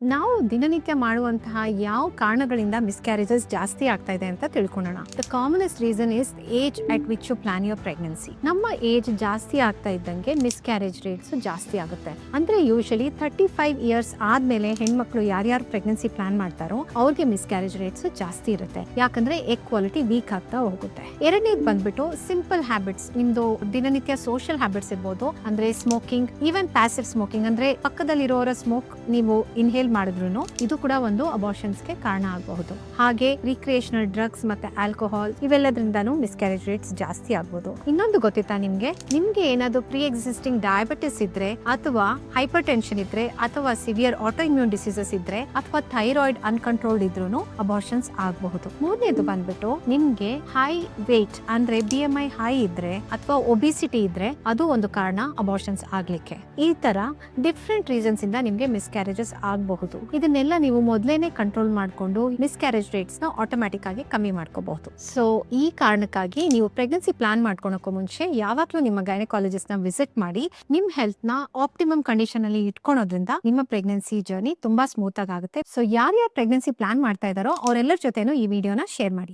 ನಾವು ದಿನನಿತ್ಯ ಮಾಡುವಂತಹ ಯಾವ ಕಾರಣಗಳಿಂದ ಮಿಸ್ಕ್ಯಾರೇಜಸ್ ಜಾಸ್ತಿ ಆಗ್ತಾ ಇದೆ ಅಂತ ತಿಳ್ಕೊಳ್ಳೋಣ. The commonest reason is age at which you plan your pregnancy. ನಮ್ಮ ಏಜ್ ಜಾಸ್ತಿ ಆಗ್ತಾ ಇದ್ದಂಗೆ ಮಿಸ್ಕ್ಯಾರೇಜ್ ರೇಟ್ಸ್ ಜಾಸ್ತಿ ಆಗುತ್ತೆ. ಅಂದ್ರೆ ಯೂಶಲಿ 35 ಇಯರ್ಸ್ ಆದ್ಮೇಲೆ ಹೆಣ್ಮಕ್ಳು ಯಾರ್ಯಾರು ಪ್ರೆಗ್ನೆನ್ಸಿ ಪ್ಲಾನ್ ಮಾಡ್ತಾರೋ ಅವ್ರಿಗೆ ಮಿಸ್ಕ್ಯಾರೇಜ್ ರೇಟ್ಸ್ ಜಾಸ್ತಿ ಇರುತ್ತೆ. ಯಾಕಂದ್ರೆ ಎಗ್ ಕ್ವಾಲಿಟಿ ವೀಕ್ ಆಗ್ತಾ ಹೋಗುತ್ತೆ. ಎರಡನೇದು ಬಂದ್ಬಿಟ್ಟು ಸಿಂಪಲ್ ಹ್ಯಾಬಿಟ್ಸ್. ನಿಮ್ದು ದಿನನಿತ್ಯ ಸೋಷಿಯಲ್ ಹ್ಯಾಬಿಟ್ಸ್ ಇರ್ಬೋದು, ಅಂದ್ರೆ ಸ್ಮೋಕಿಂಗ್, ಈವನ್ ಪ್ಯಾಸಿವ್ ಸ್ಮೋಕಿಂಗ್, ಅಂದ್ರೆ ಪಕ್ಕದಲ್ಲಿರೋರ ಸ್ಮೋಕ್ ನೀವು ಇನ್ಹೇಲ್ ಮಾಡಿದ್ರು ಇದು ಕೂಡ ಒಂದು ಅಬಾರ್ಷನ್ಸ್ಗೆ ಕಾರಣ ಆಗಬಹುದು. ಹಾಗೆ ರಿಕ್ರಿಯೇಷನಲ್ ಡ್ರಗ್ಸ್ ಮತ್ತೆ ಆಲ್ಕೋಹಾಲ್ ಇವೆಲ್ಲದ್ರಿಂದಾನು ಮಿಸ್ಕ್ಯಾರೇಜ್ ರೇಟ್ಸ್ ಜಾಸ್ತಿ ಆಗಬಹುದು. ಇನ್ನೊಂದು ಗೊತ್ತಿತ್ತಾ ನಿಮ್ಗೆ ಏನಾದ್ರು ಪ್ರೀ ಎಕ್ಸಿಸ್ಟಿಂಗ್ ಡಯಾಬಿಟಿಸ್ ಇದ್ರೆ, ಅಥವಾ ಹೈಪರ್ ಟೆನ್ಷನ್ ಇದ್ರೆ, ಅಥವಾ ಸಿವಿಯರ್ ಆಟೋ ಇಮ್ಯೂನ್ ಡಿಸೀಸಸ್ ಇದ್ರೆ, ಅಥವಾ ಥೈರಾಯ್ಡ್ ಅನ್ಕಂಟ್ರೋಲ್ಡ್ ಇದ್ರೂ ಅಬಾರ್ಷನ್ಸ್ ಆಗಬಹುದು. ಮೂರನೇದು ಬಂದ್ಬಿಟ್ಟು ನಿಮ್ಗೆ ಹೈ ವೇಟ್ ಅಂದ್ರೆ BMI ಹೈ ಇದ್ರೆ, ಅಥವಾ ಒಬಿಸಿಟಿ ಇದ್ರೆ ಅದು ಒಂದು ಕಾರಣ ಅಬಾರ್ಷನ್ಸ್ ಆಗ್ಲಿಕ್ಕೆ. ಈ ತರ ಡಿಫ್ರೆಂಟ್ ರೀಸನ್ಸ್ ಇಂದ ನಿಮ್ಗೆ ಮಿಸ್ಕ್ಯಾರೇಜಸ್ ಆಗಬಹುದು. ಇದನ್ನೆಲ್ಲ ನೀವು ಮೊದಲೇನೆ ಕಂಟ್ರೋಲ್ ಮಾಡಿಕೊಂಡು ಮಿಸ್ಕ್ಯಾರೇಜ್ ರೇಟ್ಸ್ ನ ಆಟೋಮ್ಯಾಟಿಕ್ ಆಗಿ ಕಮ್ಮಿ ಮಾಡ್ಕೋಬಹುದು. ಸೊ ಈ ಕಾರಣಕ್ಕಾಗಿ ನೀವು ಪ್ರೆಗ್ನೆನ್ಸಿ ಪ್ಲಾನ್ ಮಾಡ್ಕೊಳಕ್ಕೂ ಮುಂಚೆ ಯಾವಾಗ್ಲೂ ನಿಮ್ಮ ಗೈನಕಾಲಜಿಸ್ಟ್ ನ ವಿಸಿಟ್ ಮಾಡಿ ನಿಮ್ ಹೆಲ್ತ್ ನ ಆಪ್ಟಿಮಮ್ ಕಂಡೀಷನ್ ಅಲ್ಲಿ ಇಟ್ಕೊಳೋದ್ರಿಂದ ನಿಮ್ಮ ಪ್ರೆಗ್ನೆನ್ಸಿ ಜರ್ನಿ ತುಂಬಾ ಸ್ಮೂತ್ ಆಗುತ್ತೆ. ಸೊ ಯಾರ್ಯಾರು ಪ್ರೆಗ್ನೆನ್ಸಿ ಪ್ಲಾನ್ ಮಾಡ್ತಾ ಇದಾರೋ ಅವರೆಲ್ಲರ ಜೊತೆನೂ ಈ ವಿಡಿಯೋನ ಶೇರ್ ಮಾಡಿ.